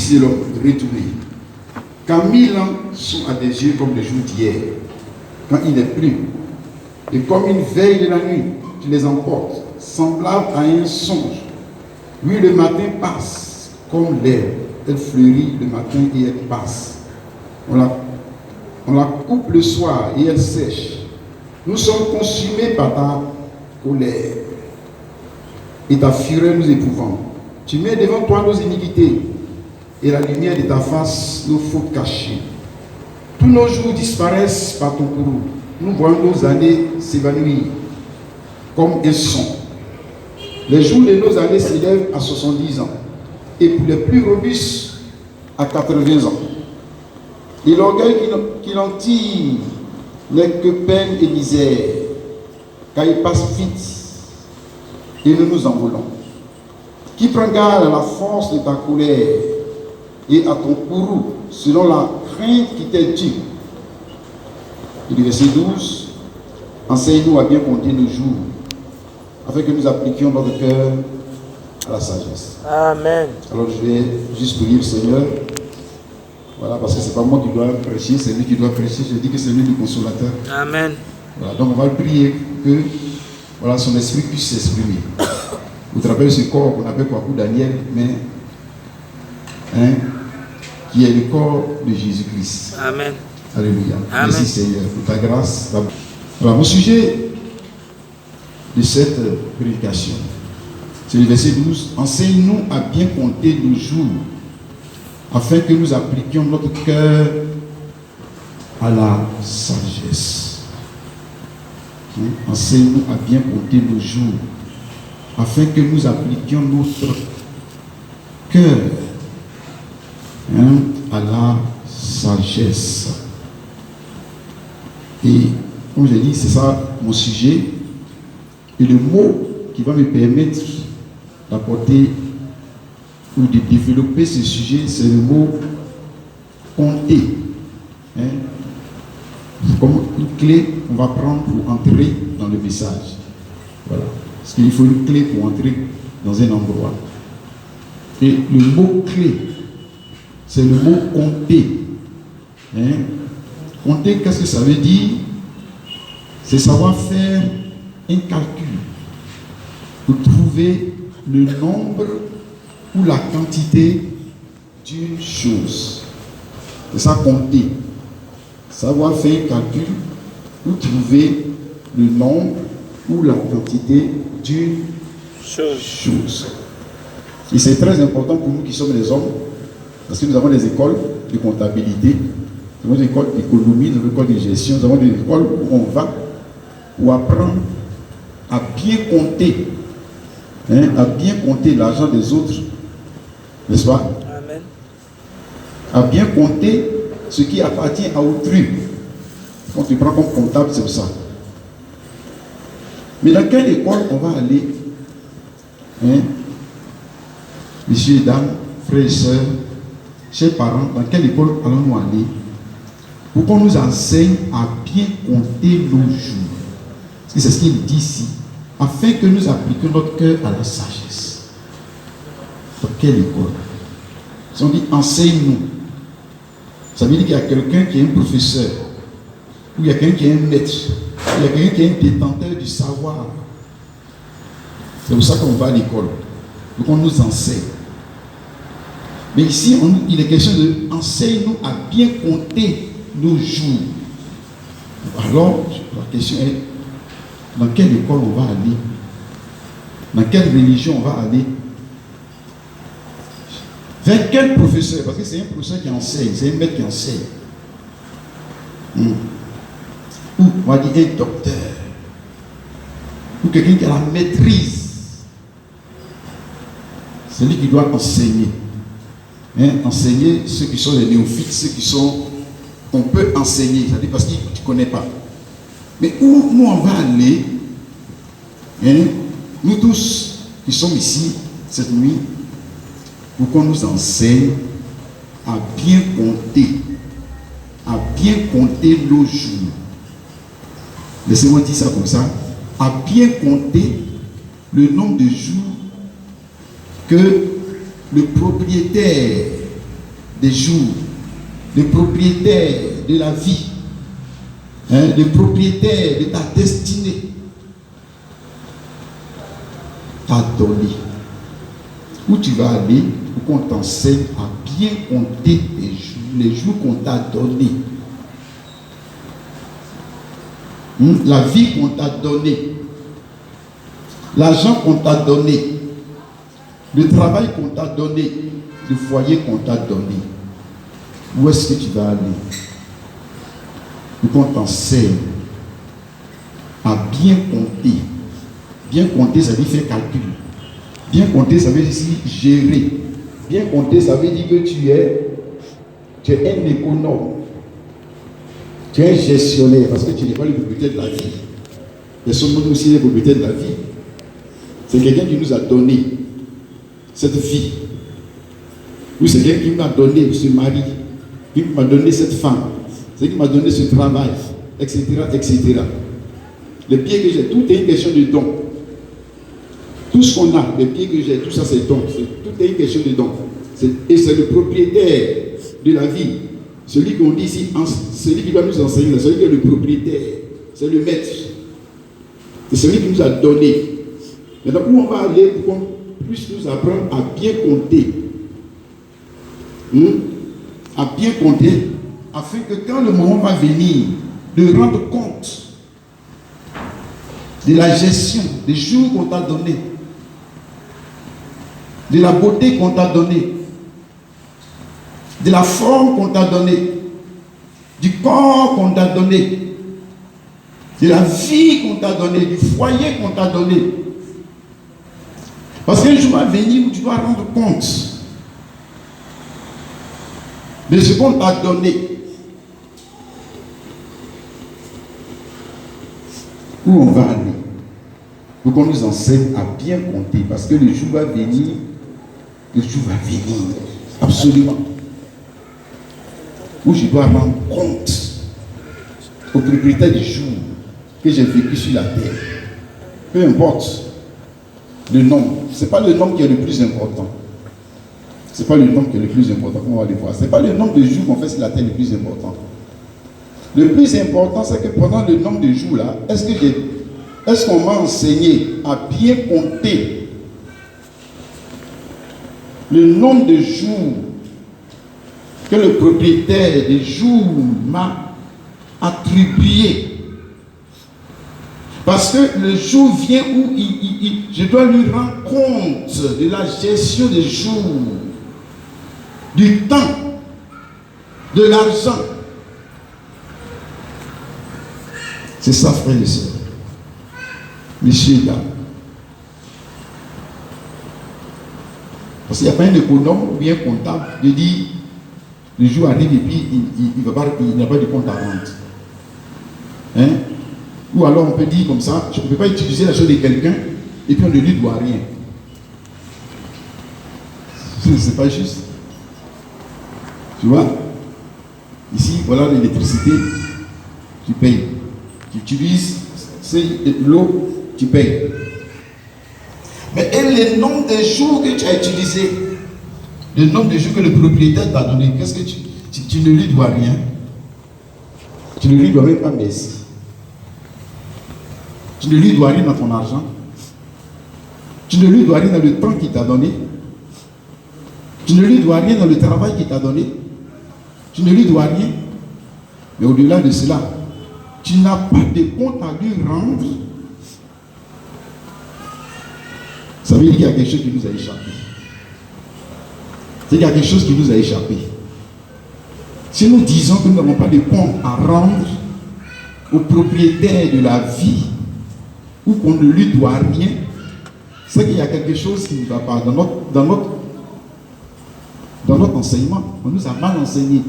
Fils de l'homme retourner. Car 1000 ans sont à des yeux comme le jour d'hier, quand il n'est plus. Et comme une veille de la nuit, tu les emportes, semblable à un songe. Oui, le matin passe comme l'herbe, elle fleurit le matin et elle passe. On la coupe le soir et elle sèche. Nous sommes consumés par ta colère et ta fureur nous épouvante. Tu mets devant toi nos iniquités et la lumière de ta face nos fautes cachées. Tous nos jours disparaissent par ton courroux. Nous voyons nos années s'évanouir comme un son. Les jours de nos années s'élèvent à 70 ans et pour les plus robustes à 80 ans. Et l'orgueil qui l'en tire n'est que peine et misère, car il passe vite et nous nous envolons. Qui prend garde à la force de ta colère et à ton courroux selon la crainte qui t'est due. Et le verset 12, enseigne-nous à bien compter nos jours, afin que nous appliquions notre cœur à la sagesse. Amen. Alors je vais juste prier le Seigneur. Voilà, parce que ce n'est pas moi qui dois prêcher, c'est lui qui doit prêcher. Je dis que c'est lui le consolateur. Amen. Voilà, donc on va prier que voilà, son esprit puisse s'exprimer. Vous te rappelez ce corps qu'on appelle Kwaku Daniel, mais qui est le corps de Jésus-Christ. Amen. Alléluia. Amen. Merci Seigneur pour ta grâce. Alors, mon sujet de cette prédication, c'est le verset 12. Enseigne-nous à bien compter nos jours, afin que nous appliquions notre cœur à la sagesse. Enseigne-nous à bien compter nos jours, afin que nous appliquions notre cœur à la sagesse. Et comme j'ai dit, c'est ça mon sujet. Et le mot qui va me permettre d'apporter ou de développer ce sujet, c'est le mot compter. Comme une clé qu'on va prendre pour entrer dans le message. Voilà. Parce qu'il faut une clé pour entrer dans un endroit. Et le mot clé, c'est le mot compter. Compter, qu'est-ce que ça veut dire? C'est savoir faire un calcul pour trouver le nombre ou la quantité d'une chose. C'est ça compter. Savoir faire un calcul pour trouver le nombre ou la quantité d'une chose. Et c'est très important pour nous qui sommes les hommes, parce que nous avons des écoles de comptabilité, nous avons des écoles d'économie, nous avons des écoles de gestion, nous avons des écoles où on va pour apprendre à bien compter, à bien compter l'argent des autres, n'est-ce pas? Amen. À bien compter ce qui appartient à autrui. Quand tu prends comme comptable, c'est ça. Mais dans quelle école on va aller? Messieurs et dames, frères et sœurs, chers parents, dans quelle école allons-nous aller pour qu'on nous enseigne à bien compter nos jours? Parce que c'est ce qu'il dit ici. Afin que nous appliquions notre cœur à la sagesse. Dans quelle école? Si on dit enseigne-nous, ça veut dire qu'il y a quelqu'un qui est un professeur, ou il y a quelqu'un qui est un maître, il y a quelqu'un qui est un détenteur du savoir. C'est pour ça qu'on va à l'école. Donc on nous enseigne. Mais ici, il est question de enseigne-nous à bien compter nos jours. Alors, la question est, dans quelle école on va aller? Dans quelle religion on va aller? Vers quel professeur? Parce que c'est un professeur qui enseigne, c'est un maître qui enseigne. Ou on va dire un docteur. Ou quelqu'un qui a la maîtrise. C'est lui qui doit enseigner. Enseigner ceux qui sont les néophytes, ceux qui sont... On peut enseigner, c'est-à-dire parce que tu ne connais pas. Mais où nous on va aller, nous tous qui sommes ici cette nuit, pour qu'on nous enseigne à bien compter nos jours. Laissez-moi dire ça comme ça, à bien compter le nombre de jours que le propriétaire des jours, le propriétaire de la vie, le propriétaire de ta destinée, t'a donné. Où tu vas aller pour qu'on t'enseigne à bien compter les jours qu'on t'a donnés. La vie qu'on t'a donnée, l'argent qu'on t'a donné, le travail qu'on t'a donné, le foyer qu'on t'a donné. Où est-ce que tu vas aller? Pour qu'on t'enseigne à bien compter. Bien compter, ça veut dire faire calcul. Bien compter, ça veut dire gérer. Bien compter, ça veut dire que tu es un économe. Tu es un gestionnaire, parce que tu n'es pas le propriétaire de la vie. Personne d'autre aussi est le propriétaire de la vie. C'est quelqu'un qui nous a donné cette vie. Ou c'est quelqu'un qui m'a donné ce mari, qui m'a donné cette femme, c'est qui m'a donné ce travail, etc., etc. Les pieds que j'ai, tout est une question de don. Tout ce qu'on a, les pieds que j'ai, tout ça c'est don. Tout est une question de don. Et c'est le propriétaire de la vie. Celui qu'on dit ici, celui qui doit nous enseigner, celui qui est le propriétaire, c'est le maître. C'est celui qui nous a donné. Maintenant, où on va aller pour qu'on puisse nous apprendre à bien compter. À bien compter, afin que quand le moment va venir de rendre compte de la gestion des jours qu'on t'a donné, de la beauté qu'on t'a donnée, de la forme qu'on t'a donnée, du corps qu'on t'a donné, de la vie qu'on t'a donnée, du foyer qu'on t'a donné. Parce qu'un jour va venir où tu dois rendre compte de ce qu'on t'a donné. Où on va aller? Pour qu'on nous enseigne à bien compter. Parce que le jour va venir. Le jour va venir. Absolument. Où je dois rendre compte au propriétaire du jour que j'ai vécu sur la terre. Peu importe le nombre. Ce n'est pas le nombre qui est le plus important. Ce n'est pas le nombre qui est le plus important, comme on va le voir. Ce n'est pas le nombre de jours qu'on fait sur la terre le plus important. Le plus important, c'est que pendant le nombre de jours là, est-ce qu'on m'a enseigné à bien compter le nombre de jours que le propriétaire des jours m'a attribué? Parce que le jour vient où je dois lui rendre compte de la gestion des jours, du temps, de l'argent. C'est ça, frère et soeur. Messieurs et dames. Parce qu'il n'y a pas un économe ou bien comptable de dire le jour arrive et puis il n'a pas de compte à rendre. Hein? Ou alors on peut dire comme ça, je ne peux pas utiliser la chose de quelqu'un et puis on ne lui doit rien. C'est pas juste. Tu vois? Ici, voilà l'électricité, tu payes. Tu utilises l'eau, tu payes. Mais et le nombre de jours que tu as utilisé, le nombre de jours que le propriétaire t'a donné, qu'est-ce que tu ne lui dois rien? Tu ne lui dois même pas merci. Tu ne lui dois rien dans ton argent. Tu ne lui dois rien dans le temps qu'il t'a donné. Tu ne lui dois rien dans le travail qu'il t'a donné. Tu ne lui dois rien. Mais au-delà de cela, tu n'as pas de compte à lui rendre. Ça veut dire qu'il y a quelque chose qui nous a échappé. C'est qu'il y a quelque chose qui nous a échappé. Si nous disons que nous n'avons pas de compte à rendre au propriétaire de la vie, ou qu'on ne lui doit rien, c'est qu'il y a quelque chose qui ne va pas. Dans notre enseignement, on nous a mal enseigné.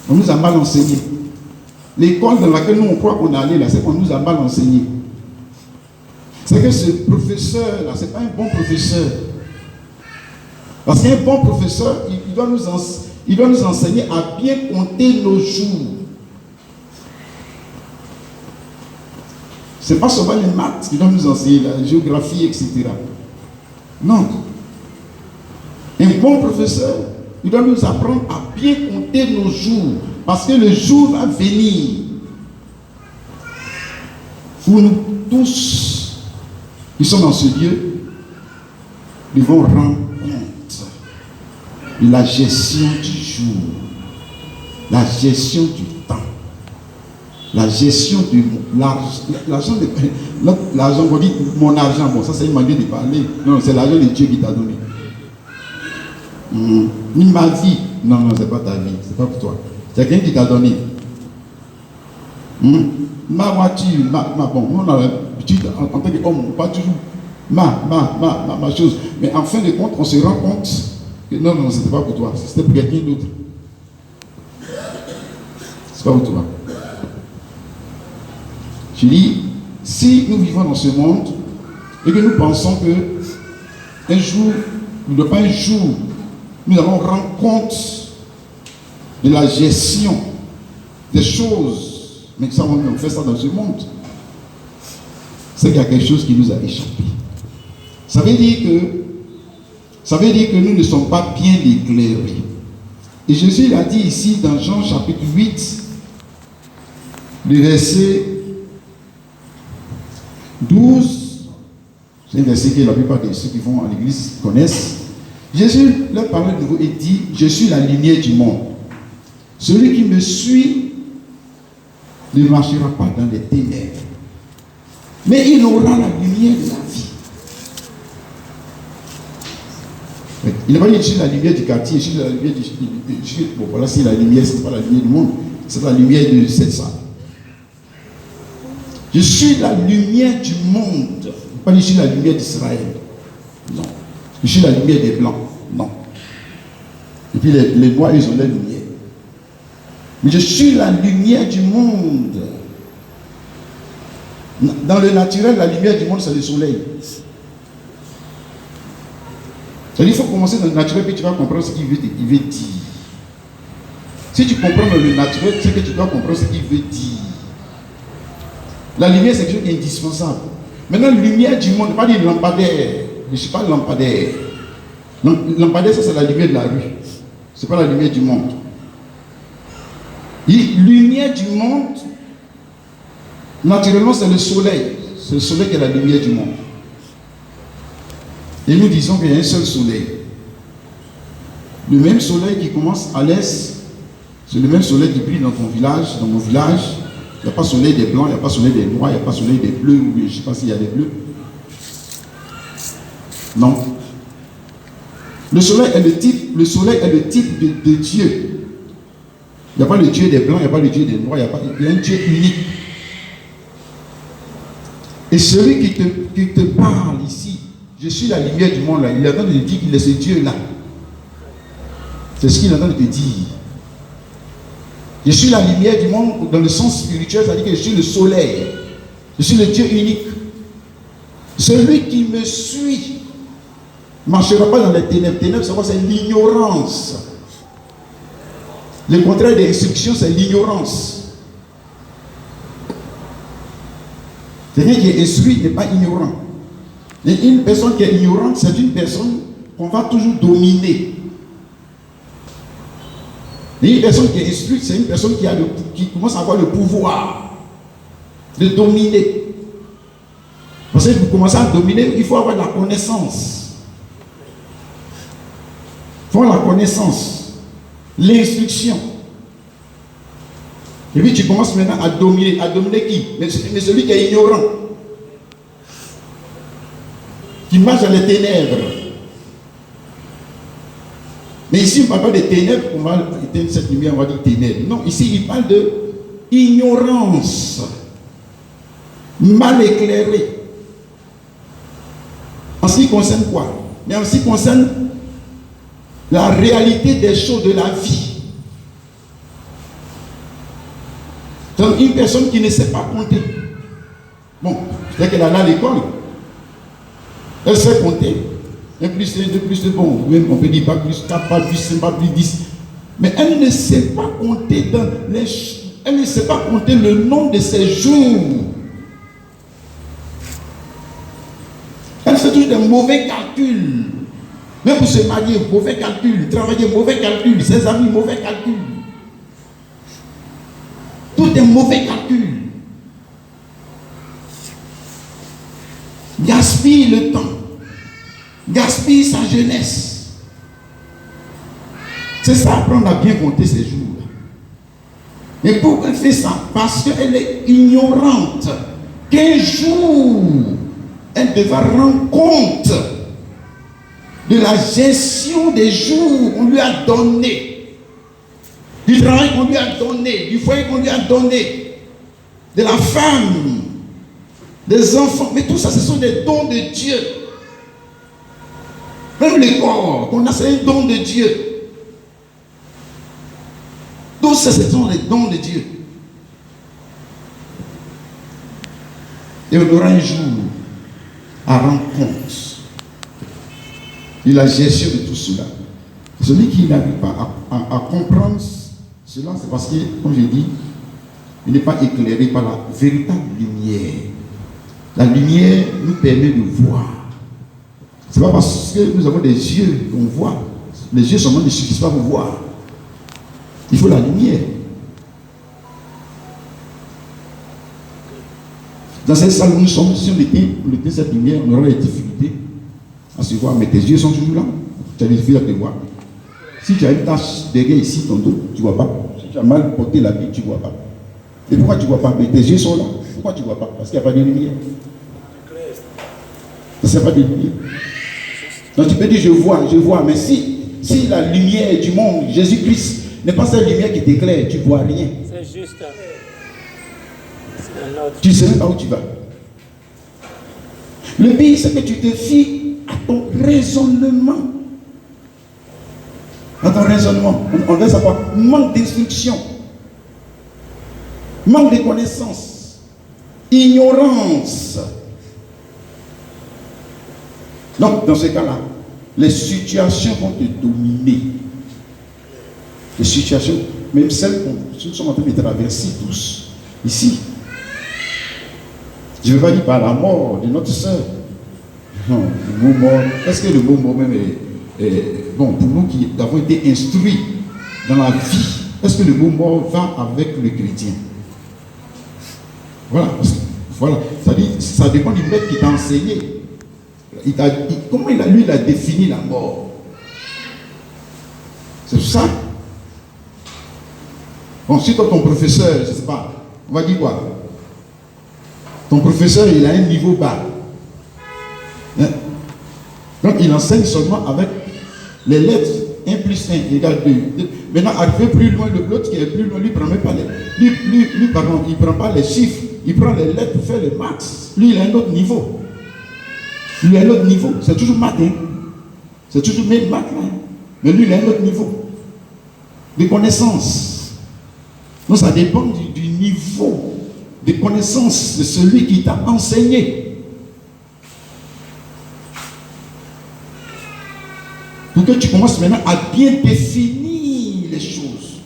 On nous a mal enseigné. L'école dans laquelle nous on croit qu'on est allé là, c'est qu'on nous a mal enseigné. C'est que ce professeur là, c'est pas un bon professeur. Parce qu'un bon professeur, il doit nous enseigner à bien compter nos jours. Ce n'est pas seulement les maths qui doivent nous enseigner, la géographie, etc. Non. Un bon professeur, Il doit nous apprendre à bien compter nos jours. Parce que le jour va venir où nous tous qui sommes dans ce lieu devons rendre compte de la gestion du jour, la gestion du temps, la gestion de l'argent. L'argent, on dit mon argent, bon, ça c'est une manière de parler. Non, c'est l'argent de Dieu qui t'a donné. Ma vie, non, c'est pas ta vie, c'est pas pour toi. C'est quelqu'un qui t'a donné. Ma voiture, bon, on a l'habitude en tant qu'homme, pas toujours ma chose. Mais en fin de compte, on se rend compte que non, c'était pas pour toi, c'était pour quelqu'un d'autre. C'est pas pour toi. Je dis, si nous vivons dans ce monde et que nous pensons que un jour, nous ne pas un jour, nous allons rendre compte de la gestion des choses, mais ça, on fait ça dans ce monde, c'est qu'il y a quelque chose qui nous a échappé. Ça veut dire que nous ne sommes pas bien éclairés. Et Jésus l'a dit ici dans Jean chapitre 8, le verset 12, c'est un verset que la plupart de ceux qui vont à l'église connaissent. Jésus leur parle de vous et dit, je suis la lumière du monde. Celui qui me suit ne marchera pas dans les ténèbres, mais il aura la lumière de la vie. Il n'a pas dit je suis la lumière du quartier, je suis la lumière du... Bon, voilà, c'est la lumière, ce n'est pas la lumière du monde, c'est la lumière de cette salle. Je suis la lumière du monde. Pas je suis la lumière d'Israël. Non. Je suis la lumière des Blancs. Non. Et puis les Noirs, ils ont la lumière. Mais je suis la lumière du monde. Dans le naturel, la lumière du monde, c'est le soleil. C'est-à-dire qu'il faut commencer dans le naturel, puis tu vas comprendre ce qu'il veut dire. Si tu comprends dans le naturel, c'est que tu dois comprendre ce qu'il veut dire. La lumière, c'est quelque chose qui est indispensable. Maintenant, la lumière du monde, pas dire lampadaire. Je ne suis pas lampadaire. Lampadaire, ça c'est la lumière de la rue. Ce n'est pas la lumière du monde. Lumière du monde, naturellement, c'est le soleil. C'est le soleil qui est la lumière du monde. Et nous disons qu'il y a un seul soleil. Le même soleil qui commence à l'est, c'est le même soleil qui brille dans ton village, dans mon village. Il n'y a pas soleil des blancs, il n'y a pas soleil des noirs, il n'y a pas soleil des bleus, ou je ne sais pas s'il y a des bleus. Non. Le soleil est le type de Dieu. Il n'y a pas le Dieu des blancs, il n'y a pas le Dieu des noirs, il y a un Dieu unique. Et celui qui te parle ici, je suis la lumière du monde là, il est en train de te dire qu'il est ce Dieu là. C'est ce qu'il est en train de te dire. Je suis la lumière du monde dans le sens spirituel, c'est-à-dire que je suis le soleil. Je suis le Dieu unique. Celui qui me suit ne marchera pas dans les ténèbres. Ténèbres, c'est quoi? C'est l'ignorance. Le contraire des instructions, c'est l'ignorance. Quelqu'un qui est instruit n'est pas ignorant. Et une personne qui est ignorante, c'est une personne qu'on va toujours dominer. Et une personne qui est instruite, c'est une personne qui commence à avoir le pouvoir de dominer. Parce que pour commencer à dominer, il faut avoir la connaissance. Il faut avoir la connaissance, l'instruction. Et puis tu commences maintenant à dominer. À dominer qui? Mais celui qui est ignorant. Qui marche dans les ténèbres. Mais ici, on ne parle pas de ténèbres, on va éteindre cette lumière, on va dire ténèbres. Non, ici, il parle de ignorance, mal éclairée. En ce qui concerne quoi? Mais en ce qui concerne la réalité des choses de la vie. Donc, une personne qui ne sait pas compter. Bon, c'est qu'elle allait à l'école. Elle sait compter. 1 plus 1, 2 plus 2, bon, même on peut dire pas plus 4, pas plus 5, pas plus 10. Mais elle ne sait pas compter elle ne sait pas compter le nombre de ses jours. Elle fait toujours des mauvais calculs. Même pour se marier, mauvais calcul. Travailler, mauvais calcul. Ses amis, mauvais calcul. Tout est mauvais calcul. Gaspille le temps. Gaspille sa jeunesse. C'est ça, apprendre à bien compter ses jours. Et pourquoi elle fait ça? Parce qu'elle est ignorante. Qu'un jour, elle devra rendre compte de la gestion des jours qu'on lui a donné, du travail qu'on lui a donné, du foyer qu'on lui a donné, de la femme, des enfants. Mais tout ça, ce sont des dons de Dieu. Même le corps qu'on a, c'est un don de Dieu. Tout ça, ce sont les dons de Dieu. Et on aura un jour à rendre compte de la gestion de tout cela. Celui qui n'arrive pas à comprendre cela, c'est parce que, comme j'ai dit, il n'est pas éclairé par la véritable lumière. La lumière nous permet de voir. Ce n'est pas parce que nous avons des yeux qu'on voit. Les yeux seulement ne suffisent pas pour voir. Il faut la lumière. Dans cette salle où nous sommes, si on était cette lumière, on aurait des difficultés à se voir. Mais tes yeux sont toujours là. Tu as des difficultés à te voir. Si tu as une tache derrière ici, ton dos, tu ne vois pas. Si tu as mal porté la vie, tu ne vois pas. Et pourquoi tu ne vois pas? Mais tes yeux sont là. Pourquoi tu ne vois pas? Parce qu'il n'y a pas de lumière. Ça, c'est pas de lumière. Donc tu peux dire je vois. Mais si la lumière du monde, Jésus-Christ, n'est pas cette lumière qui t'éclaire, tu ne vois rien. C'est juste. Tu ne sais même pas où tu vas. Le pire, c'est que tu te fies à ton raisonnement. À ton raisonnement. On veut savoir. Manque d'instruction. Manque de connaissances. Ignorance. Donc, dans ce cas-là, les situations vont te dominer. Les situations, même celles que nous sommes en train de traverser tous, ici. Je ne veux pas dire par la mort de notre soeur. Non, le mot mort. Est-ce que le mot mort même est bon pour nous qui avons été instruits dans la vie? Est-ce que le mot mort va avec le chrétien? Voilà. C'est-à-dire, ça dépend du maître qui t'a enseigné. Comment lui, il a défini la mort? C'est ça. Bon, si toi, ton professeur, je ne sais pas, on va dire quoi? Ton professeur, il a un niveau bas. Hein? Donc, il enseigne seulement avec les lettres 1 plus 1 égale 2. Maintenant, arrivé plus loin, l'autre qui est plus loin, lui, ne prend même pas il ne prend pas les chiffres, il prend les lettres pour faire les maths. Lui, il a un autre niveau. Lui, il a un autre niveau. C'est toujours maths. Hein? C'est toujours maths. Hein? Mais lui, il a un autre niveau de connaissances. Donc, ça dépend du niveau de connaissance de celui qui t'a enseigné. Pour que tu commences maintenant à bien définir les choses.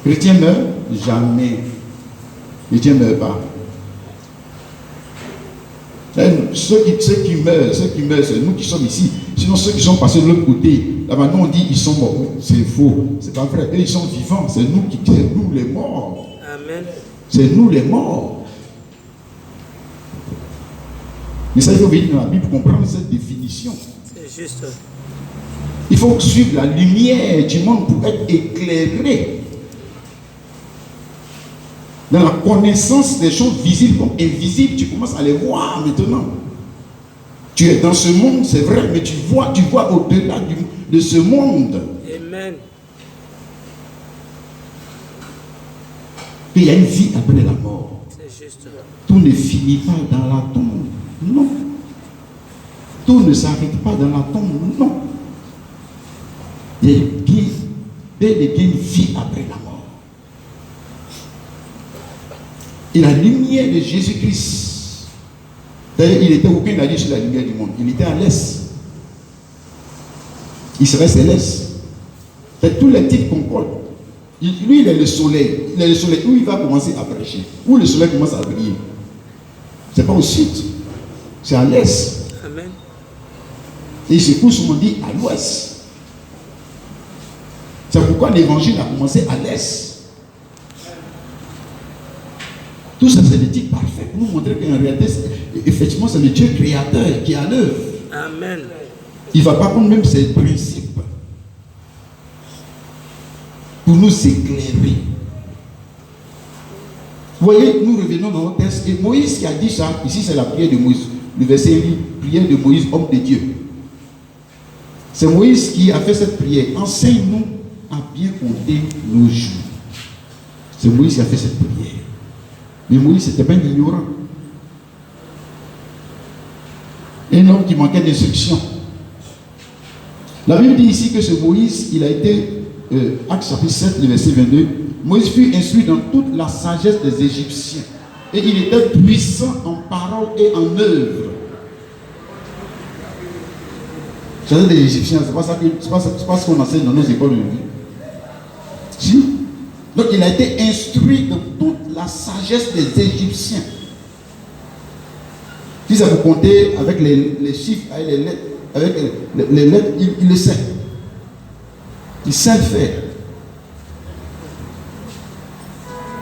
Chrétien meurt? Jamais. Chrétien ne meurt pas. Ceux qui meurent, c'est nous qui sommes ici. Sinon, ceux qui sont passés de l'autre côté, là-bas, nous on dit ils sont morts. C'est faux, c'est pas vrai. Eux, ils sont vivants. C'est nous les morts. Amen. C'est nous les morts. Mais ça, il faut venir dans la Bible pour comprendre cette définition. C'est juste. Il faut suivre la lumière du monde pour être éclairé dans la connaissance des choses visibles comme invisibles. Tu commences à les voir maintenant. Tu es dans ce monde, c'est vrai, mais tu vois au-delà de ce monde. Amen. Il y a une vie après la mort. C'est juste. Tout ne finit pas dans la tombe. Non. Tout ne s'arrête pas dans la tombe. Non. Il y a une vie après la mort. Et la lumière de Jésus-Christ, d'ailleurs, il était aucun allié sur la lumière du monde. Il était à l'est. Il serait céleste. C'est tous les types concordent. Lui, il est le soleil. Il est le soleil où il va commencer à prêcher. Où le soleil commence à briller. Ce n'est pas au sud. C'est à l'est. Amen. Et il se pousse, on dit, à l'ouest. C'est pourquoi l'évangile a commencé à l'est. Tout ça, c'est l'éthique parfaite pour nous montrer qu'en réalité, effectivement, c'est le Dieu créateur qui est à l'œuvre. Amen. Il ne va pas prendre même ses principes pour nous éclairer. Vous voyez, nous revenons dans notre texte. Et Moïse qui a dit ça, ici c'est la prière de Moïse. Le verset dit, prière de Moïse, homme de Dieu. C'est Moïse qui a fait cette prière. Enseigne-nous à bien compter nos jours. C'est Moïse qui a fait cette prière. Mais Moïse, c'était pas un ignorant. Un homme qui manquait d'instruction. La Bible dit ici que ce Moïse, il a été, Actes chapitre 7, le verset 22, Moïse fut instruit dans toute la sagesse des Égyptiens. Et il était puissant en parole et en œuvre. Sagesse des Égyptiens, c'est pas ce qu'on enseigne dans nos écoles aujourd'hui. Si? Donc il a été instruit dans toute la sagesse des Égyptiens. Si ça vous comptez avec les chiffres, avec les lettres, il le sait. Il sait le faire.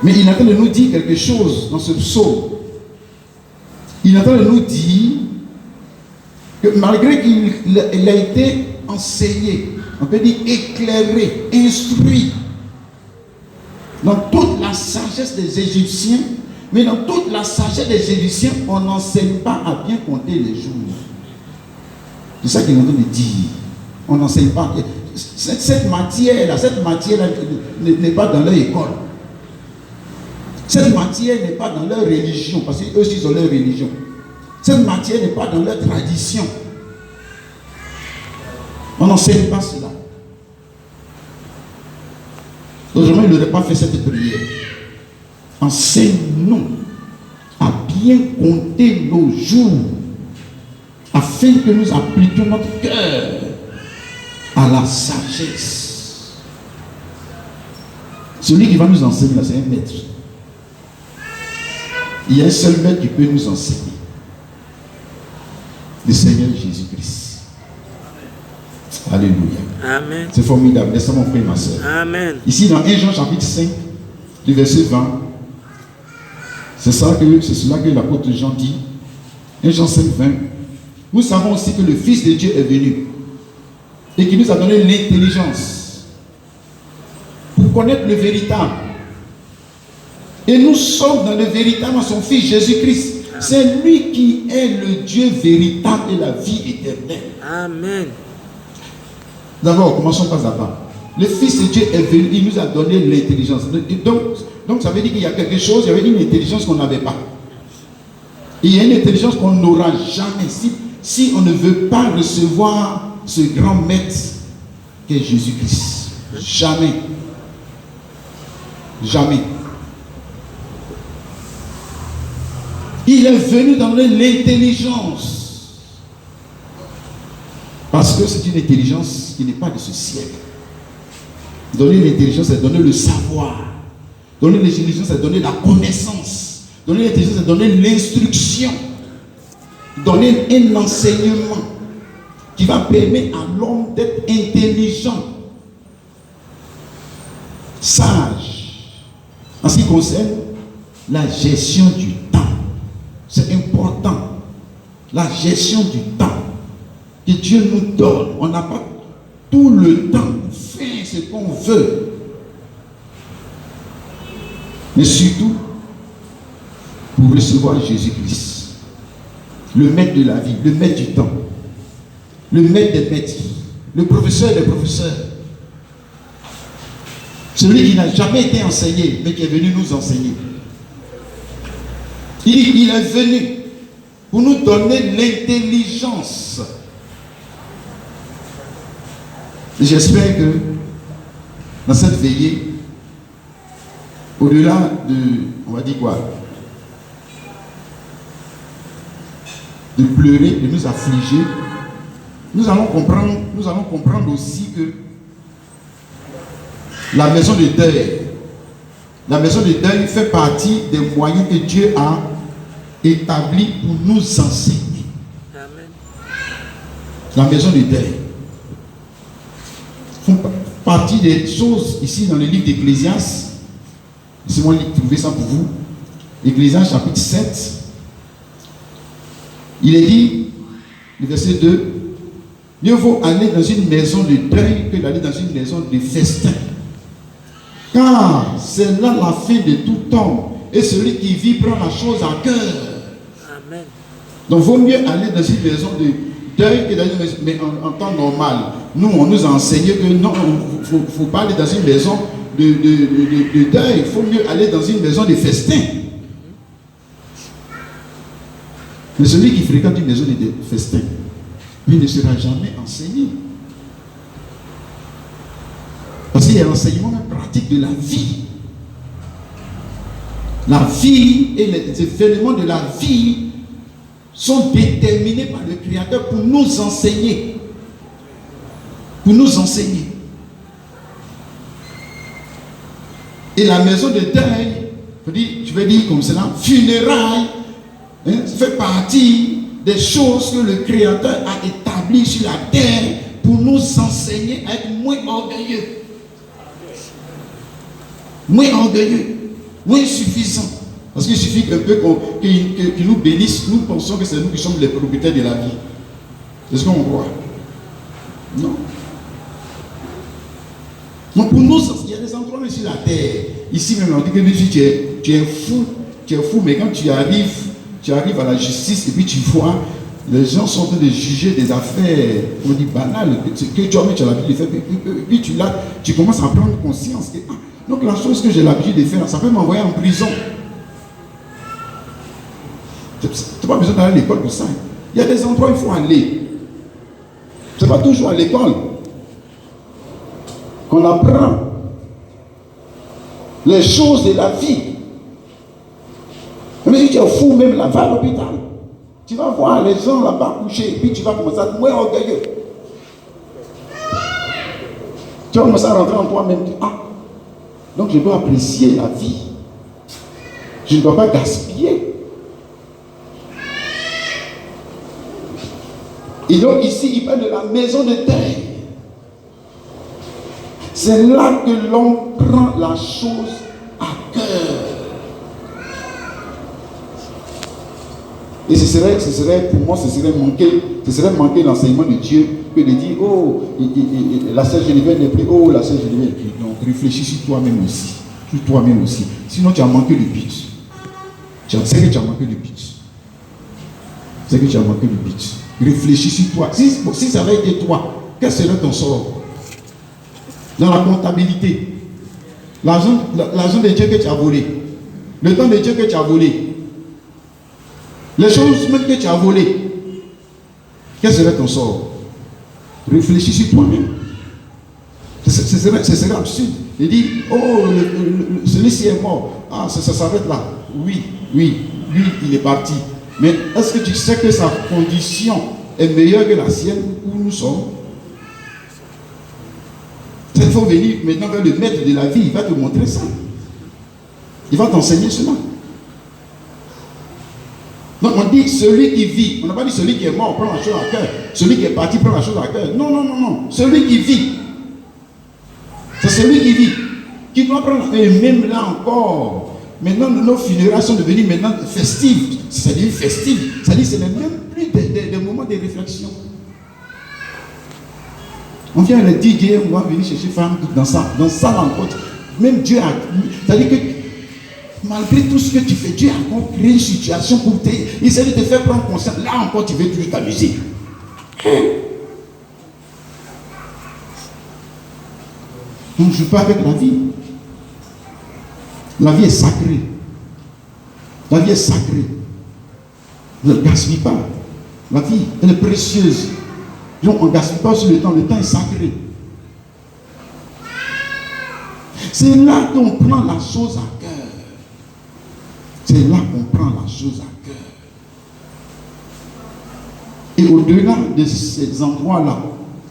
Mais il est en train de nous dire quelque chose dans ce psaume. Il est en train de nous dire que malgré qu'il a été enseigné, on peut dire éclairé, instruit, dans toute la sagesse des Égyptiens, mais dans toute la sagesse des Égyptiens, on n'enseigne pas à bien compter les jours. C'est ça qu'il est en train de dire. On n'enseigne pas. Cette matière-là n'est pas dans leur école. Cette matière n'est pas dans leur religion, parce qu'eux aussi ils ont leur religion. Cette matière n'est pas dans leur tradition. On n'enseigne pas cela. Aujourd'hui, il n'aurait pas fait cette prière. Enseigne-nous à bien compter nos jours, afin que nous appliquions notre cœur à la sagesse. Celui qui va nous enseigner, c'est un maître. Il y a un seul maître qui peut nous enseigner. Le Seigneur Jésus-Christ. Alléluia. Amen. C'est formidable. Laissez mon frère et ma soeur. Amen. Ici dans 1 Jean chapitre 5, du verset 20, c'est cela que l'apôtre Jean dit. 1 Jean 5, 20. Nous savons aussi que le Fils de Dieu est venu et qui nous a donné l'intelligence pour connaître le véritable. Et nous sommes dans le véritable en son Fils Jésus-Christ. C'est lui qui est le Dieu véritable et la vie éternelle. Amen. D'abord, commençons par là-bas. Le Fils de Dieu est venu, il nous a donné l'intelligence. Donc ça veut dire qu'il y a quelque chose, il y avait une intelligence qu'on n'avait pas. Et il y a une intelligence qu'on n'aura jamais si on ne veut pas recevoir ce grand maître qu'est Jésus-Christ. Jamais. Jamais. Il est venu donner l'intelligence. Parce que c'est une intelligence qui n'est pas de ce siècle. Donner l'intelligence, c'est donner le savoir. Donner l'intelligence, c'est donner la connaissance. Donner l'intelligence, c'est donner l'instruction. Donner un enseignement qui va permettre à l'homme d'être intelligent, sage, en ce qui concerne la gestion du temps. C'est important. La gestion du temps que Dieu nous donne. On n'a pas tout le temps pour faire ce qu'on veut. Mais surtout, pour recevoir Jésus-Christ, le maître de la vie, le maître du temps, le maître des maîtres, le professeur des professeurs, celui qui n'a jamais été enseigné, mais qui est venu nous enseigner. Il est venu pour nous donner l'intelligence. J'espère que dans cette veillée, au-delà de, on va dire quoi, de pleurer, de nous affliger, nous allons comprendre aussi que la maison de deuil fait partie des moyens que Dieu a établis pour nous enseigner. Amen. la maison de deuil, font partie des choses ici dans le livre d'Ecclésiaste. Laissez-moi trouver ça pour vous. Ecclésiaste chapitre 7. Il est dit, le verset 2, mieux vaut aller dans une maison de deuil que d'aller dans une maison de festin. Car c'est là la fin de tout homme. Et celui qui vit prend la chose à cœur. Amen. Donc, il vaut mieux aller dans une maison de deuil que d'aller dans une maison, mais en temps normal. Nous, on nous a enseigné que non, il ne faut pas aller dans une maison de deuil. Il faut mieux aller dans une maison de festin. Mais celui qui fréquente une maison de festin, lui ne sera jamais enseigné. Parce qu'il y a l'enseignement même pratique de la vie. La vie et les événements de la vie sont déterminés par le Créateur pour nous enseigner. Pour nous enseigner. Et la maison de deuil, je vais dire comme cela, funérailles, fait partie des choses que le Créateur a établies sur la terre pour nous enseigner à être moins orgueilleux. Moins orgueilleux, moins suffisant. Parce qu'il suffit un peu qu'ils nous bénissent, nous pensons que c'est nous qui sommes les propriétaires de la vie. C'est ce qu'on croit. Non. Donc pour nous, il y a des endroits sur la terre. Ici même, on dit que tu es fou, mais quand tu arrives à la justice et puis tu vois, les gens sont en train de juger des affaires, on dit banales, que tu as l'habitude de faire, et puis tu commences à prendre conscience que, donc la chose que j'ai l'habitude de faire, ça peut m'envoyer en prison. Tu n'as pas besoin d'aller à l'école pour ça. Il y a des endroits où il faut aller. Ce n'est pas toujours à l'école qu'on apprend les choses de la vie. Mais si tu es fou, même là, va à l'hôpital. Tu vas voir les gens là-bas couchés, et puis tu vas commencer à être moins orgueilleux. Tu vas commencer à rentrer en toi-même. Donc je dois apprécier la vie. Je ne dois pas gaspiller. Et donc ici, il parle de la maison de deuil. C'est là que l'on prend la chose à cœur. Et ce serait pour moi, ce serait manquer l'enseignement de Dieu que de dire, oh, la sœur Geneviève n'est plus, oh, la sœur Geneviève n'est plus. Donc réfléchis sur toi-même aussi. Sur toi-même aussi. Sinon tu as manqué le but. C'est que tu as manqué le but. C'est que tu as manqué le but. Réfléchis sur toi. Si ça avait été toi, quel serait ton sort? Dans la comptabilité, l'argent de Dieu que tu as volé, le temps de Dieu que tu as volé, les choses même que tu as volées, quel serait ton sort? Réfléchis sur toi-même. Ce serait absurde. Il dit, oh, celui-ci est mort. Ah, ça s'arrête là. Oui, lui, il est parti. Mais est-ce que tu sais que sa condition est meilleure que la sienne où nous sommes? Il faut venir maintenant vers le maître de la vie, il va te montrer ça. Il va t'enseigner cela. Donc on dit celui qui vit, on n'a pas dit celui qui est mort prend la chose à cœur, celui qui est parti prend la chose à cœur. Non. Celui qui vit, c'est celui qui vit, qui doit prendre. Et même là encore, maintenant nos funérailles sont devenues maintenant festives. C'est-à-dire festives, c'est-à-dire ce n'est même plus des moments de réflexion. On vient le dire, on va venir chercher femme dans ça l'encontre. Même Dieu a. C'est-à-dire que malgré tout ce que tu fais, Dieu a encore créé une situation pour il essaie de te faire prendre conscience. Là encore, tu veux toujours t'amuser. On ne joue pas avec la vie. La vie est sacrée. La vie est sacrée. Ne gaspille pas. La vie, elle est précieuse. Donc on ne gaspille pas sur le temps est sacré. C'est là qu'on prend la chose à cœur. C'est là qu'on prend la chose à cœur. Et au-delà de ces endroits-là,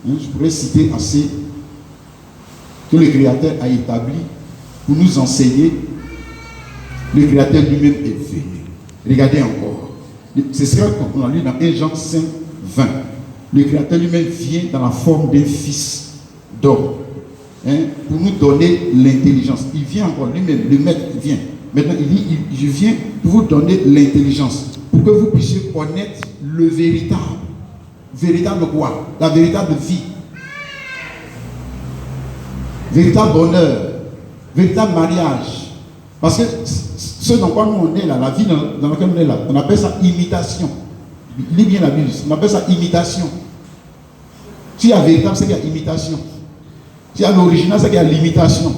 je pourrais citer assez que le Créateur a établi pour nous enseigner. Le Créateur lui-même est venu. Regardez encore. C'est ce qu'on a lu dans 1 Jean 5, 20. le Créateur lui-même vient dans la forme d'un fils d'homme, hein, pour nous donner l'intelligence. Il vient encore lui-même, le maître vient. Maintenant, il dit, je viens pour vous donner l'intelligence, pour que vous puissiez connaître le véritable. Véritable quoi? La véritable vie. Véritable bonheur. Véritable mariage. Parce que ce dans quoi nous on est là, la vie dans laquelle on est là, on appelle ça imitation. Lis bien la Bible, on appelle ça imitation. S'il y a véritable, c'est qu'il y a imitation. S'il y a l'original, c'est qu'il y a l'imitation.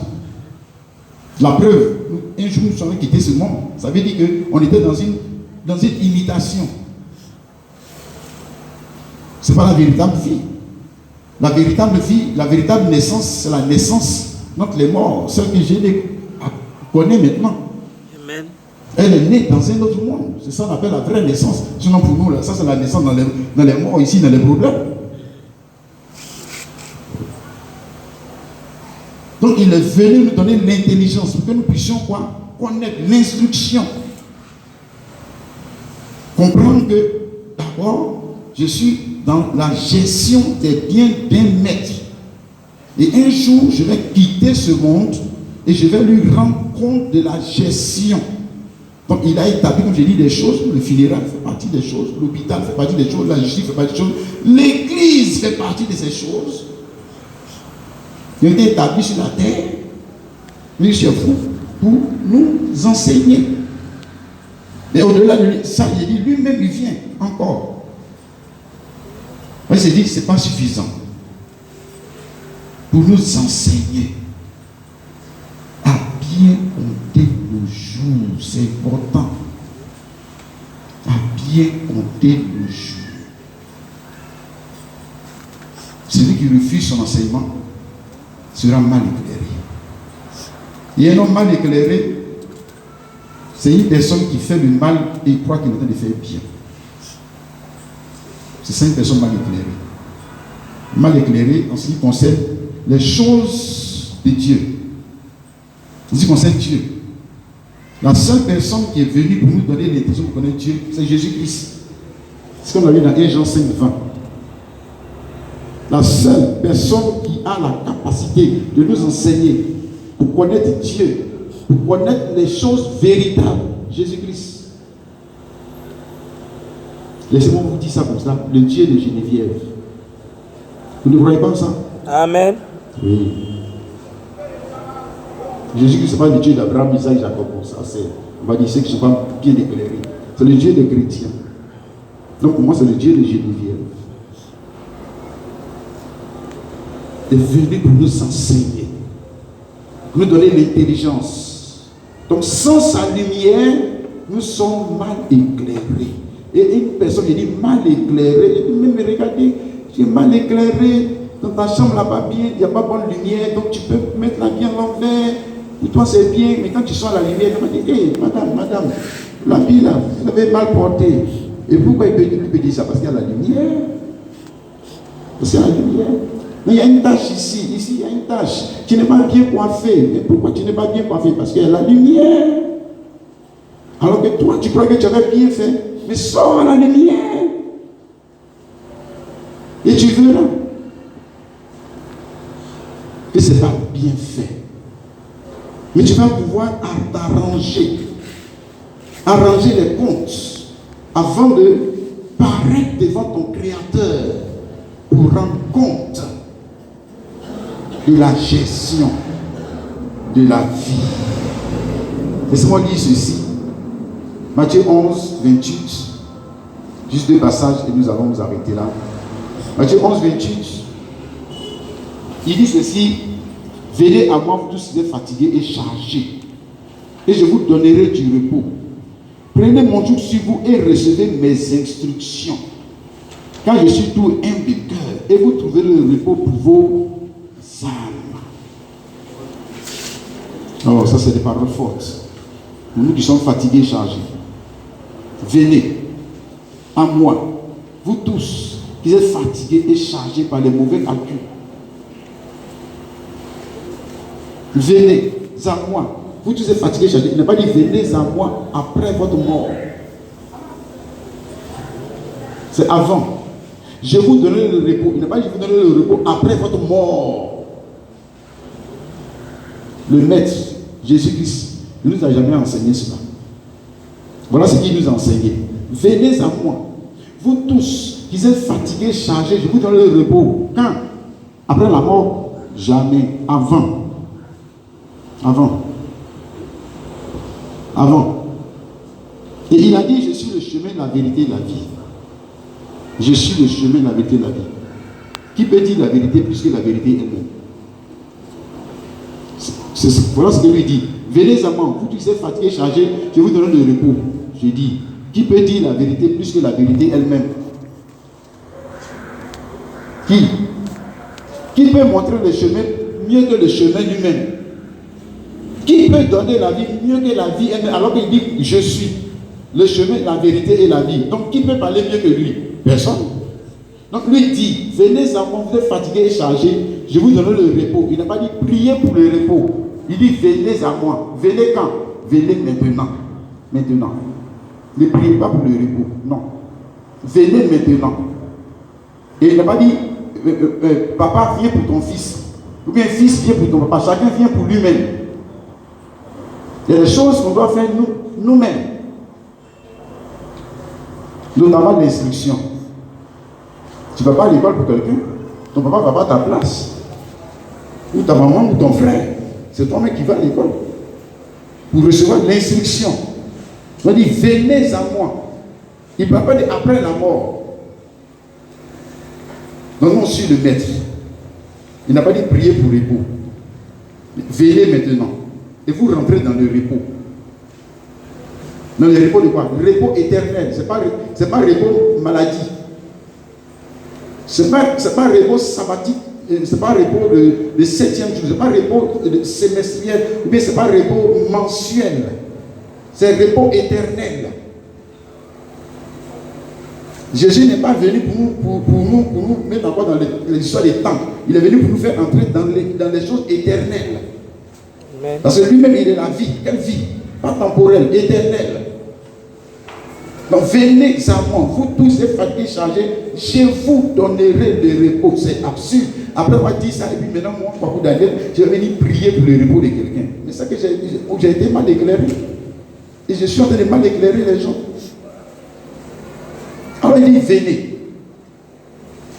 La preuve, un jour nous sommes quittés ce monde. Ça veut dire qu'on était dans une imitation. Ce n'est pas la véritable vie. La véritable vie, la véritable naissance, c'est la naissance. Donc les morts, celle que je connais maintenant. Amen. Elle est née dans un autre monde. C'est ça qu'on appelle la vraie naissance. Sinon pour nous, là, ça c'est la naissance dans les morts, ici, dans les problèmes. Donc il est venu nous donner l'intelligence pour que nous puissions quoi? Connaître l'instruction. Comprendre que d'abord, je suis dans la gestion des biens d'un maître. Et un jour, je vais quitter ce monde et je vais lui rendre compte de la gestion. Donc il a établi, comme j'ai dit, des choses. Le funéraire fait partie des choses. L'hôpital fait partie des choses. La justice fait partie des choses. L'église fait partie de ces choses. Il a été établi sur la terre, lui sur vous, pour nous enseigner. Et au-delà de ça, il dit, lui-même, il vient encore. Il s'est dit, ce n'est pas suffisant. Pour nous enseigner à bien compter nos jours, c'est important. À bien compter nos jours. Celui qui refuse son enseignement sera mal éclairé. Et un homme mal éclairé, c'est une personne qui fait le mal et croit qu'il est en train de faire bien. C'est ça une personne mal éclairée. Mal éclairée en ce qui concerne les choses de Dieu. En ce qui concerne Dieu. La seule personne qui est venue pour nous donner l'intention de connaître Dieu, c'est Jésus-Christ. C'est ce qu'on a lu dans 1 Jean 5, 20. La seule personne qui a la capacité de nous enseigner pour connaître Dieu, pour connaître les choses véritables, Jésus-Christ. Laissez-moi vous dire ça comme ça, le Dieu de Geneviève. Vous ne croyez pas ça? Amen. Oui. Jésus-Christ, ce n'est pas le Dieu d'Abraham, Isaac, Jacob. Ça, on va dire que je ne suis pas bien éclairé. C'est le Dieu des chrétiens. Donc pour moi, c'est le Dieu de Geneviève. Est venu pour nous enseigner, pour nous donner l'intelligence. Donc sans sa lumière, nous sommes mal éclairés. Et une personne qui dit mal éclairé, il dit même regardez, j'ai mal éclairé, dans ta chambre là-bas bien, il n'y a pas bonne lumière, donc tu peux mettre la bien à l'envers, pour toi c'est bien, mais quand tu sors la lumière, tu vas dire, hé madame, la vie là, vous l'avez mal portée. Et pourquoi il peut dire ça? Parce qu'il y a la lumière. Parce qu'il y a la lumière. Mais il y a une tâche ici, il y a une tâche. Tu n'es pas bien coiffé. Mais pourquoi tu n'es pas bien coiffé? Parce qu'il y a la lumière. Alors que toi, tu crois que tu avais bien fait. Mais sors à la lumière. Et tu verras que ce n'est pas bien fait. Mais tu vas pouvoir t'arranger. Arranger les comptes avant de paraître devant ton Créateur pour rendre compte de la gestion de la vie. Laissez-moi lire ceci. Matthieu 11, 28. Juste deux passages et nous allons nous arrêter là. Matthieu 11, 28. Il dit ceci. Venez à moi, vous tous qui êtes fatigués et chargés, et je vous donnerai du repos. Prenez mon joug sur vous et recevez mes instructions. Car je suis tout humble de cœur, et vous trouverez le repos pour vos âmes. Alors ça c'est des paroles fortes. Pour nous qui sommes fatigués et chargés. Venez à moi, vous tous qui êtes fatigués et chargés par les mauvais calculs. Venez à moi. Vous tous êtes fatigués et chargés. Il n'a pas dit venez à moi après votre mort. C'est avant. Je vous donnerai le repos. Il n'a pas dit je vous donnerai le repos après votre mort. Le Maître, Jésus-Christ, ne nous a jamais enseigné cela. Voilà ce qu'il nous a enseigné. Venez à moi, vous tous qui êtes fatigués, chargés, je vous donnerai le repos. Quand? Après la mort? Jamais. Avant. Et il a dit, je suis le chemin, la vérité et la vie. Je suis le chemin, la vérité et la vie. Qui peut dire la vérité plus que la vérité elle-même? Voilà ce que lui dit. Venez à moi, vous tous êtes fatigués, chargés, je vous donne le repos. Je dis, qui peut dire la vérité plus que la vérité elle-même? Qui peut montrer le chemin mieux que le chemin lui-même? Qui peut donner la vie mieux que la vie elle-même alors qu'il dit je suis le chemin, la vérité et la vie? Donc qui peut parler mieux que lui? Personne. Donc lui dit, venez à moi, vous êtes fatigués et chargés, je vous donnerai le repos. Il n'a pas dit priez pour le repos. Il dit venez à moi. Venez quand? Venez maintenant. Maintenant. Ne priez pas pour le repos. Non. Venez maintenant. Et il n'a pas dit papa viens pour ton fils. Ou bien fils viens pour ton papa. Chacun vient pour lui-même. Il y a des choses qu'on doit faire nous-mêmes. Notamment l'instruction. Tu ne vas pas à l'école pour quelqu'un. Ton papa ne va pas à ta place. Ou ta maman ou ton frère. C'est toi-même qui vas à l'école. Pour recevoir l'instruction. Tu vas dire, venez à moi. Il ne va pas dire après la mort. Donc on suit le Maître. Il n'a pas dit prier pour repos. Venez maintenant. Et vous rentrez dans le repos. Dans le repos de quoi? Le repos éternel. Ce n'est pas repos maladie. Ce n'est pas repos sabbatique. Ce n'est pas repos de 7e jour. Ce n'est pas repos semestriel. Ou bien ce n'est pas repos mensuel. C'est repos éternel. Jésus n'est pas venu pour nous mettre encore dans l'histoire des temps. Il est venu pour nous faire entrer dans les choses éternelles. Amen. Parce que lui-même, il est la vie. Quelle vie? Pas temporelle, éternelle. Donc venez à moi, vous tous êtes fatigués, chargés, je vous donnerai le repos. C'est absurde. Après avoir dit ça, et puis maintenant, moi, Papa Daniel, je vais venir prier pour le repos de quelqu'un. Mais c'est ça que j'ai été mal éclairé. Et je suis en train de mal éclairer les gens. Alors il dit, venez.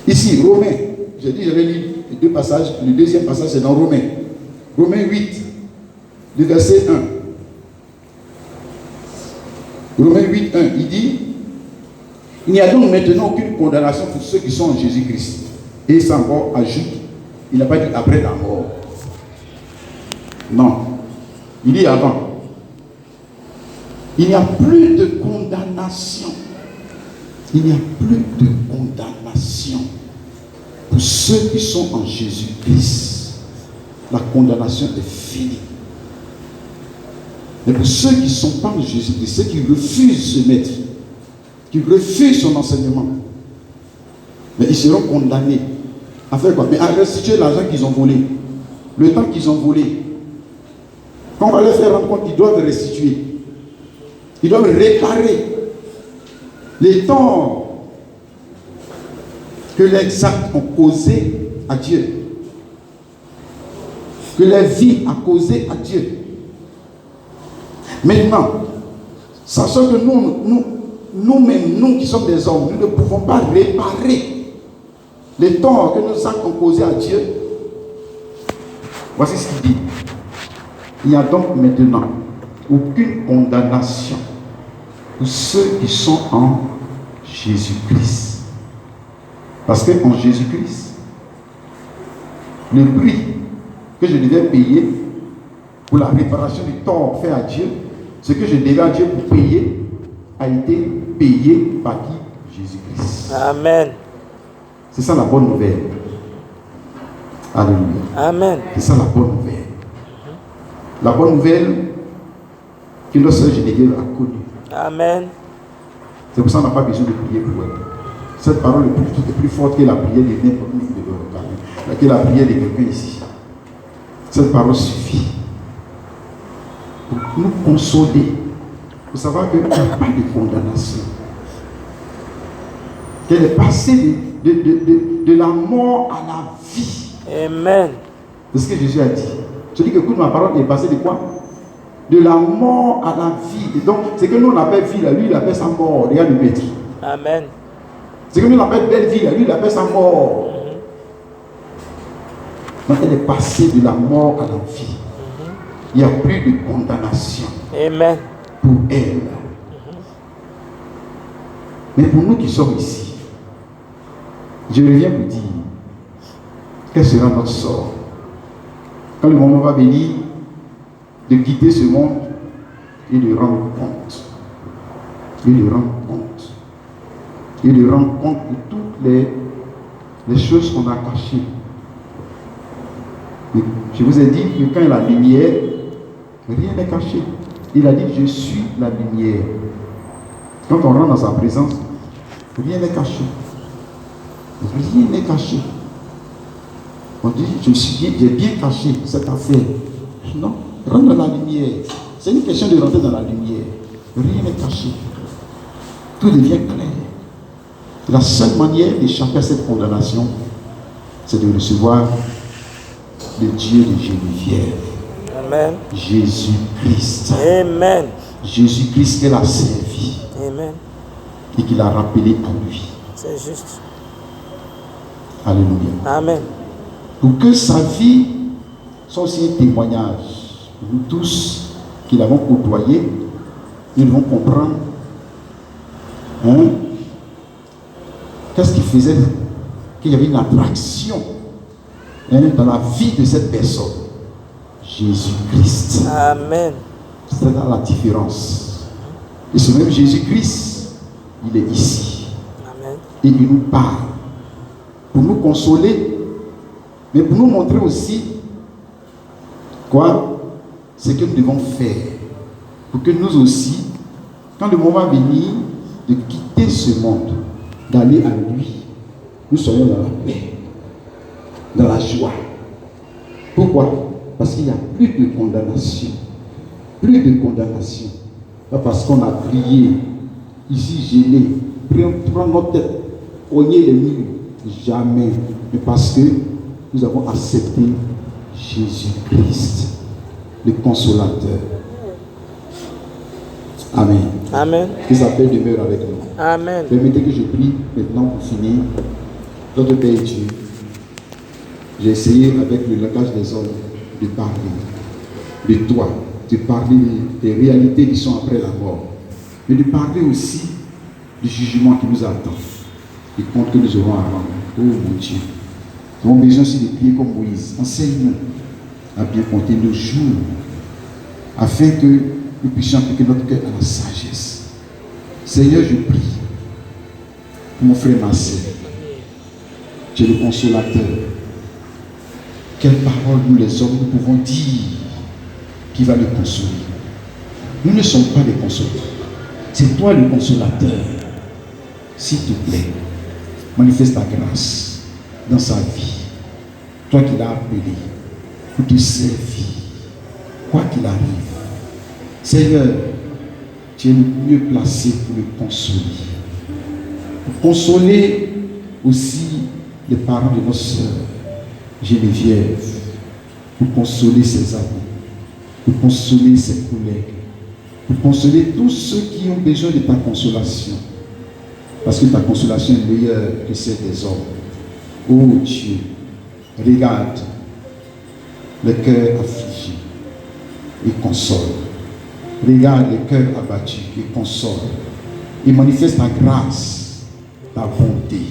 Ici, Romains. J'ai dit, j'avais lu les deux passages. Le deuxième passage, c'est dans Romains. Romains 8, le verset 1. Romains 8, 1, il dit, il n'y a donc maintenant aucune condamnation pour ceux qui sont en Jésus-Christ. Et ça encore ajoute, il n'a pas dit après la mort. Non. Il dit avant. Il n'y a plus de condamnation. Il n'y a plus de condamnation pour ceux qui sont en Jésus-Christ. La condamnation est finie. Mais pour ceux qui ne sont pas en Jésus-Christ, ceux qui refusent ce Maître, qui refusent son enseignement, mais ils seront condamnés à faire quoi? Mais à restituer l'argent qu'ils ont volé, le temps qu'ils ont volé. Quand on va leur faire rendre compte, ils doivent restituer. Ils doivent réparer les torts que les actes ont causés à Dieu, que la vie a causé à Dieu. Maintenant, sachant que nous-mêmes, nous qui sommes des hommes, nous ne pouvons pas réparer les torts que nos actes ont causés à Dieu. Voici ce qu'il dit. Il n'y a donc maintenant aucune condamnation pour ceux qui sont en Jésus-Christ. Parce qu'en Jésus-Christ, le prix que je devais payer pour la réparation du tort fait à Dieu, ce que je devais à Dieu pour payer, a été payé par qui? Jésus-Christ. Amen. C'est ça la bonne nouvelle. Alléluia. Amen. C'est ça la bonne nouvelle. La bonne nouvelle que notre sœur Geneviève a connue. Amen. C'est pour ça qu'on n'a pas besoin de prier pour elle. Cette parole est plus forte que la prière de n'importe qui, que la prière de quelqu'un ici. Cette parole suffit pour nous consoler, pour savoir qu'il n'y a pas de condamnation. Qu'elle est passée de la mort à la vie. Amen. C'est ce que Jésus a dit. Celui qui écoute ma parole est passé de quoi? De la mort à la vie. Et donc, c'est que nous on appelle vie, là, lui il appelle sa mort. Regarde le maître. Amen. C'est que nous on appelle belle vie, là, lui il appelle sa mort. Donc elle est passée de la mort à la vie. Il n'y a plus de condamnation. Amen. Pour elle. Mais pour nous qui sommes ici, je reviens vous dire, quel sera notre sort? Quand le moment va venir de quitter ce monde et de rendre compte. Et de rendre compte. Et de rendre compte de toutes les choses qu'on a cachées. Et je vous ai dit que quand il y a la lumière, rien n'est caché. Il a dit, je suis la lumière. Quand on rentre dans sa présence, rien n'est caché. Rien n'est caché. On dit, j'ai bien caché cette affaire. Non, rentre dans la lumière. C'est une question de rentrer dans la lumière. Rien n'est caché. Tout devient clair. La seule manière d'échapper à cette condamnation, c'est de recevoir le Dieu de Geneviève. Amen. Jésus-Christ. Amen. Jésus-Christ qu'elle a servi. Amen. Et qu'il a rappelé pour lui. C'est juste. Alléluia. Amen. Pour que sa vie soit aussi un témoignage. Nous tous qui l'avons côtoyé, nous devons comprendre qu'est-ce qui faisait qu'il y avait une attraction dans la vie de cette personne. Jésus-Christ. Amen. C'est là la différence. Et ce même Jésus-Christ, il est ici. Amen. Et il nous parle pour nous consoler, mais pour nous montrer aussi quoi? Ce que nous devons faire pour que nous aussi, quand le moment va venir de quitter ce monde, d'aller à lui, nous soyons dans la paix, dans la joie. Pourquoi? Parce qu'il n'y a plus de condamnation. Plus de condamnation. Pas parce qu'on a crié, ici gêné, prendre notre tête, cogner les murs. Jamais. Mais parce que nous avons accepté Jésus-Christ, le consolateur. Amen. Amen. Que sa paix demeure avec nous. Amen. Permettez que je prie maintenant pour finir. Notre Père Dieu, j'ai essayé avec le langage des hommes de parler de toi, de parler des réalités qui sont après la mort, mais de parler aussi du jugement qui nous attend, du compte que nous aurons à rendre. Oh mon Dieu, nous avons besoin aussi de prier comme Moïse. Enseigne-nous à bien compter nos jours, afin que nous puissions appliquer notre cœur à la sagesse. Seigneur, je prie pour mon frère Marcel. Tu es le consolateur. Quelle parole nous les hommes nous pouvons dire qui va le consoler? Nous ne sommes pas des consolateurs. C'est toi le consolateur. S'il te plaît, manifeste ta grâce dans sa vie. Toi qui l'as appelé pour te servir, quoi qu'il arrive. Seigneur, tu es le mieux placé pour le consoler. Pour consoler aussi les parents de nos sœurs Geneviève, pour consoler ses amis, pour consoler ses collègues, pour consoler tous ceux qui ont besoin de ta consolation. Parce que ta consolation est meilleure que celle des hommes. Oh Dieu, regarde le cœur affligé et console. Regarde le cœur abattu et console. Et manifeste ta grâce, ta bonté.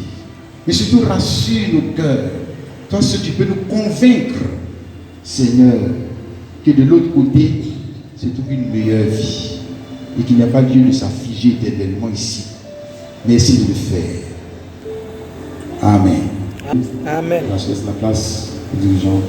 Et surtout rassure nos cœurs. Toi, si tu peux nous convaincre, Seigneur, que de l'autre côté, c'est trouve une meilleure vie. Et qu'il n'y a pas lieu de s'affliger éternellement ici. Merci de le faire. Amen. Amen. Je laisse la place aux dirigeants.